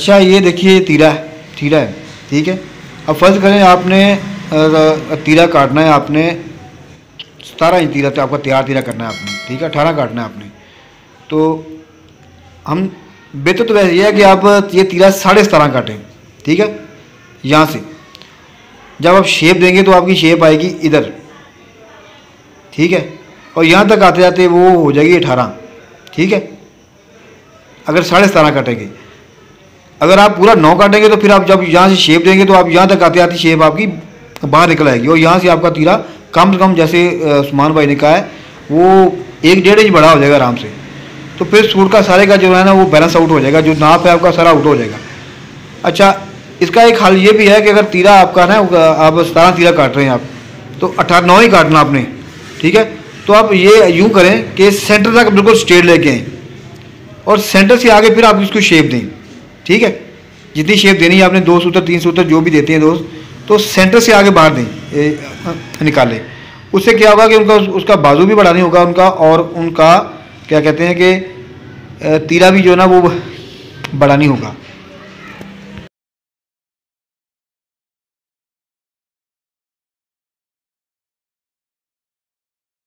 अच्छा ये देखिए तीरा है, ठीक है। अब फर्ज करें आपने तीरा काटना है, आपने 17 इंच तीरा तो आपका तैयार तीरा करना है आपने, ठीक है। 18 काटना है आपने। तो हम बेहतर तो वैसे ये है कि आप ये तीरा 17.5 काटें, ठीक है। यहाँ से जब आप शेप देंगे तो आपकी शेप आएगी इधर, ठीक है। और यहाँ तक आते जाते वो हो जाएगी 18, ठीक है, अगर 17.5 काटेंगे। अगर आप पूरा 9 काटेंगे तो फिर आप जब यहाँ से शेप देंगे तो आप यहाँ तक आते आते शेप आपकी बाहर निकल आएगी, और यहाँ से आपका तीरा कम से कम, जैसे उस्मान भाई ने कहा है, वो 1-1.5 इंच बड़ा हो जाएगा आराम से। तो फिर सूट का सारे का जो है ना वो बैलेंस आउट हो जाएगा, जो नाप है आपका सारा आउट हो जाएगा। अच्छा, इसका एक हल ये भी है कि अगर तीरा आपका ना, आप 17 तीरा काट रहे हैं आप, तो 18-9 ही काटना आपने, ठीक है। तो आप ये यूँ करें कि सेंटर तक बिल्कुल स्ट्रेट लेके आएँ, और सेंटर से आगे फिर आप इसको शेप दें, ठीक है। जितनी शेप देनी है आपने, 2 सूत्र 3 सूत्र जो भी देते हैं दोस्त, तो सेंटर से आगे बाहर दें, निकालें। उससे क्या होगा कि उनका उसका बाजू भी बड़ा नहीं होगा उनका, और उनका क्या कहते हैं कि तीरा भी जो है ना वो बड़ा नहीं होगा।